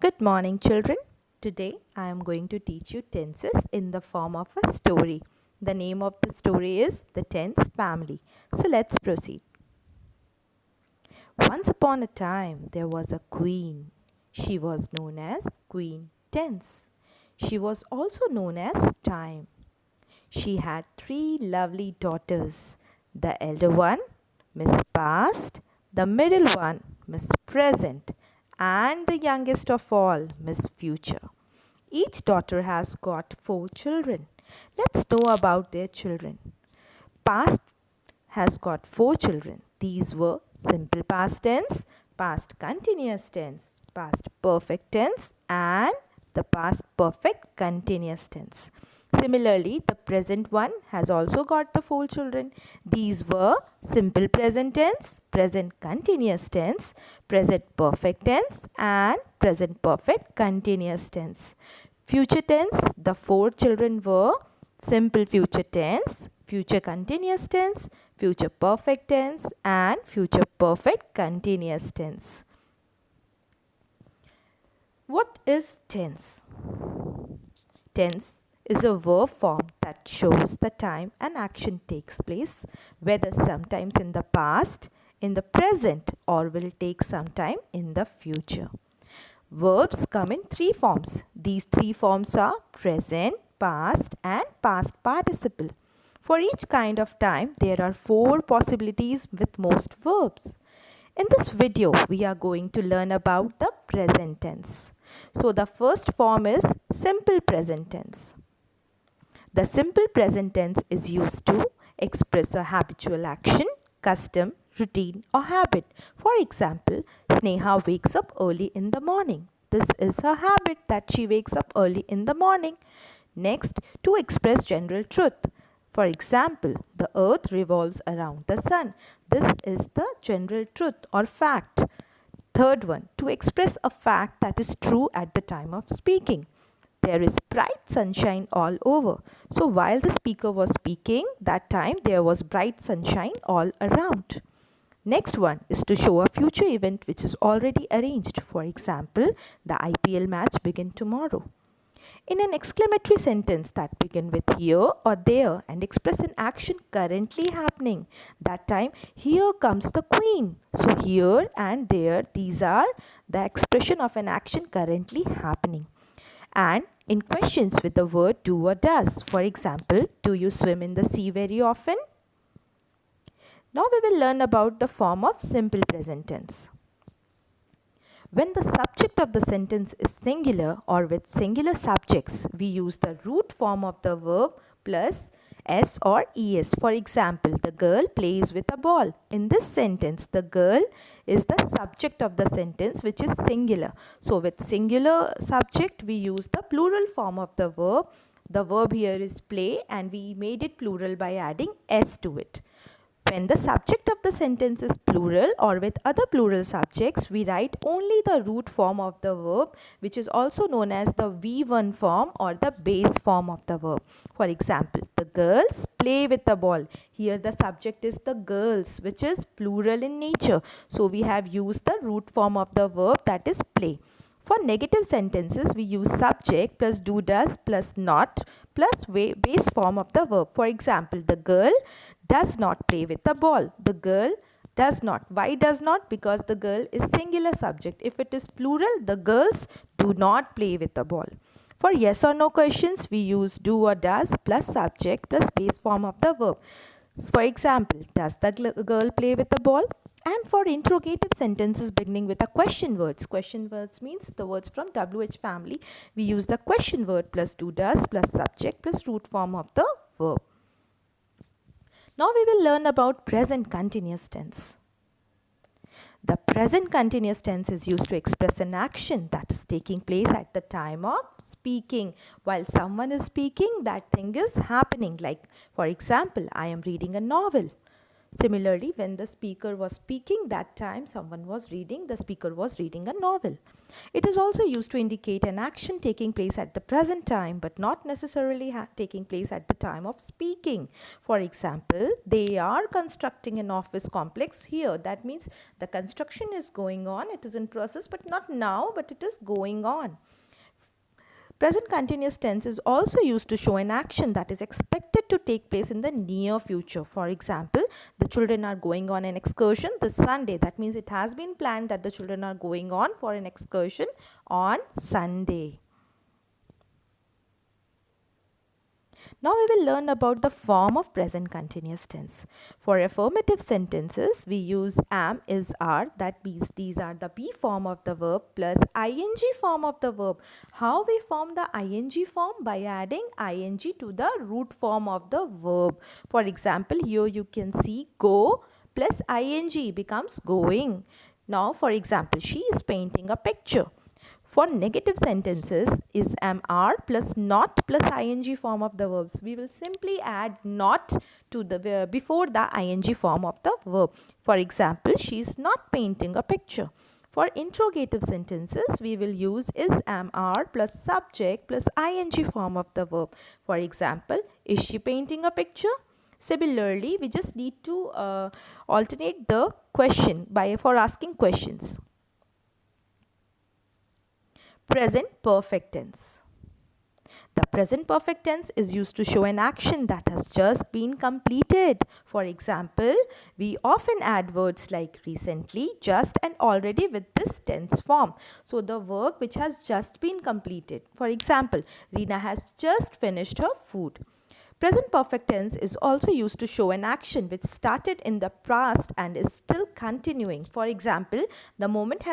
Good morning, children. Today I am going to teach you tenses in the form of a story. The name of the story is The Tense Family. So let's proceed. Once upon a time, there was a queen. She was known as Queen Tense. She was also known as Time. She had three lovely daughters. The elder one, Miss Past, the middle one, Miss Present, and the youngest of all, Miss Future. Each daughter has got four children. Let's know about their children. Past has got four children. These were simple past tense, past continuous tense, past perfect tense, and the past perfect continuous tense. Similarly, the present one has also got the four children. These were simple present tense, present continuous tense, present perfect tense, and present perfect continuous tense. Future tense, the four children were simple future tense, future continuous tense, future perfect tense, and future perfect continuous tense. What is tense? Tense is a verb form that shows the time an action takes place, whether sometimes in the past, in the present, or will take some time in the future. Verbs come in three forms. These three forms are present, past, and past participle. For each kind of time, there are four possibilities with most verbs. In this video, we are going to learn about the present tense. So the first form is simple present tense. The simple present tense is used to express a habitual action, custom, routine, or habit. For example, Sneha wakes up early in the morning. This is her habit that she wakes up early in the morning. Next, to express general truth. For example, the earth revolves around the sun. This is the general truth or fact. Third one, to express a fact that is true at the time of speaking. There is bright sunshine all over. So while the speaker was speaking, that time there was bright sunshine all around. Next one is to show a future event which is already arranged. For example, the IPL match begins tomorrow. In an exclamatory sentence that begin with here or there and express an action currently happening, that time here comes the queen. So here and there, these are the expression of an action currently happening. And in questions with the word do or does. For example, do you swim in the sea very often? Now we will learn about the form of simple present tense. When the subject of the sentence is singular or with singular subjects, we use the root form of the verb plus s or es. For example, the girl plays with a ball. In this sentence, the girl is the subject of the sentence which is singular. So with singular subject, we use the plural form of the verb. The verb here is play and we made it plural by adding s to it. When the subject of the sentence is plural or with other plural subjects, we write only the root form of the verb, which is also known as the V1 form or the base form of the verb. For example, the girls play with the ball. Here the subject is the girls, which is plural in nature. So we have used the root form of the verb, that is play. For negative sentences, we use subject plus do does plus not plus base form of the verb. For example, the girl does not play with the ball. The girl does not. Why does not? Because the girl is singular subject. If it is plural, the girls do not play with the ball. For yes or no questions, we use do or does plus subject plus base form of the verb. For example, does the girl play with the ball? And for interrogative sentences beginning with a question words means the words from WH family, we use the question word plus do does plus subject plus root form of the verb. Now we will learn about present continuous tense. The present continuous tense is used to express an action that is taking place at the time of speaking. While someone is speaking, that thing is happening. Like, for example, I am reading a novel. Similarly, when the speaker was speaking, that time someone was reading, the speaker was reading a novel. It is also used to indicate an action taking place at the present time but not necessarily taking place at the time of speaking. For example, they are constructing an office complex here. That means the construction is going on, it is in process, but not now, but it is going on. Present continuous tense is also used to show an action that is expected to take place in the near future. For example, the children are going on an excursion this Sunday. That means it has been planned that the children are going on for an excursion on Sunday. Now we will learn about the form of present continuous tense. For affirmative sentences, we use am, is, are. That means these are the be form of the verb plus ing form of the verb. How we form the ing form? By adding ing to the root form of the verb. For example, here you can see go plus ing becomes going. Now, for example, she is painting a picture. For negative sentences is am are plus not plus ing form of the verbs. We will simply add not to the before the ing form of the verb. For example, she is not painting a picture. For interrogative sentences, we will use is am are plus subject plus ing form of the verb. For example, is she painting a picture? Similarly, we just need to alternate the question for asking questions. Present perfect tense. The present perfect tense is used to show an action that has just been completed. For example, we often add words like recently, just and already with this tense form. So the work which has just been completed. For example, Reena has just finished her food. Present perfect tense is also used to show an action which started in the past and is still continuing. For example, the monument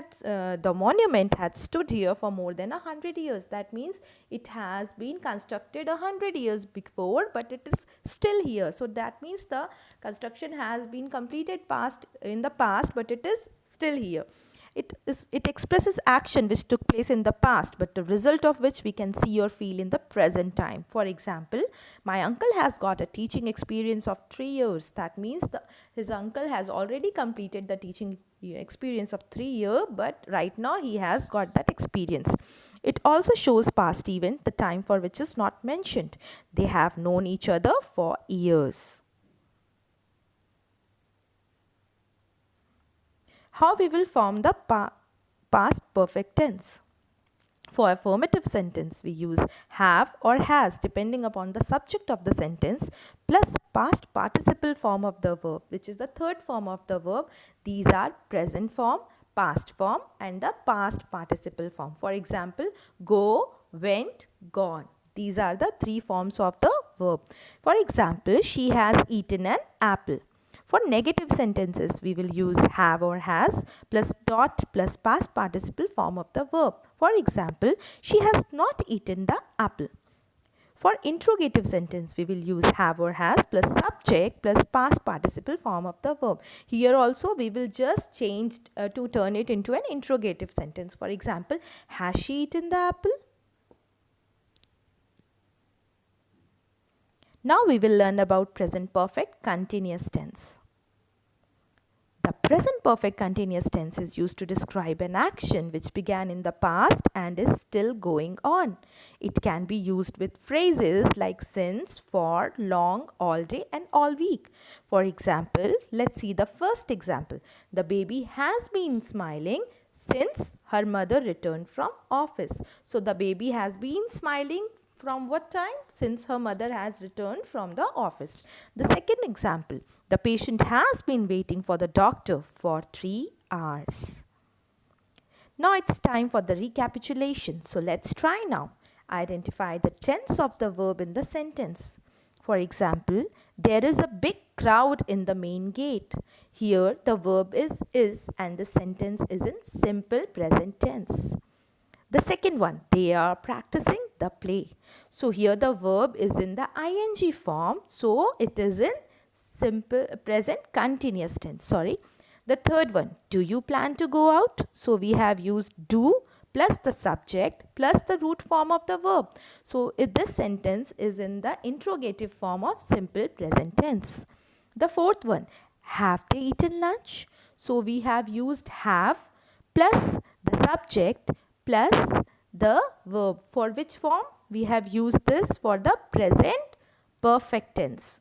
had stood here for more than 100 years. That means it has been constructed 100 years before, but it is still here. So that means the construction has been completed in the past, but it is still here. It expresses action which took place in the past, but the result of which we can see or feel in the present time. For example, my uncle has got a teaching experience of 3 years. That means his uncle has already completed the teaching experience of 3 years, but right now he has got that experience. It also shows past event, the time for which is not mentioned. They have known each other for years. How we will form the past perfect tense? For affirmative sentence, we use have or has depending upon the subject of the sentence plus past participle form of the verb, which is the third form of the verb. These are present form, past form and the past participle form. For example, go, went, gone. These are the three forms of the verb. For example, she has eaten an apple. For negative sentences, we will use have or has plus dot plus past participle form of the verb. For example, she has not eaten the apple. For interrogative sentence, we will use have or has plus subject plus past participle form of the verb. Here also, we will just change to turn it into an interrogative sentence. For example, has she eaten the apple? Now we will learn about present perfect continuous tense. The present perfect continuous tense is used to describe an action which began in the past and is still going on. It can be used with phrases like since, for, long, all day and all week. For example, let's see the first example. The baby has been smiling since her mother returned from office. So the baby has been smiling from what time? Since her mother has returned from the office. The second example, the patient has been waiting for the doctor for 3 hours. Now it's time for the recapitulation. So let's try now. Identify the tense of the verb in the sentence. For example, there is a big crowd in the main gate. Here the verb is and the sentence is in simple present tense. The second one, they are practicing the play. So here the verb is in the ing form. So it is in simple present continuous tense. The third one, do you plan to go out? So we have used do plus the subject plus the root form of the verb. So this sentence is in the interrogative form of simple present tense. The fourth one, have they eaten lunch? So we have used have plus the subject plus the verb. For which form? We have used this for the present perfect tense.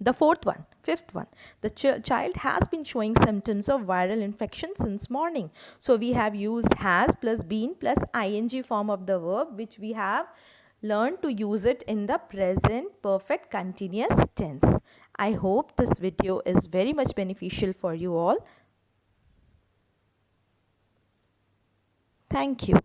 The fifth one, the child has been showing symptoms of viral infection since morning. So we have used has plus been plus ing form of the verb, which we have learned to use it in the present perfect continuous tense. I hope this video is very much beneficial for you all. Thank you.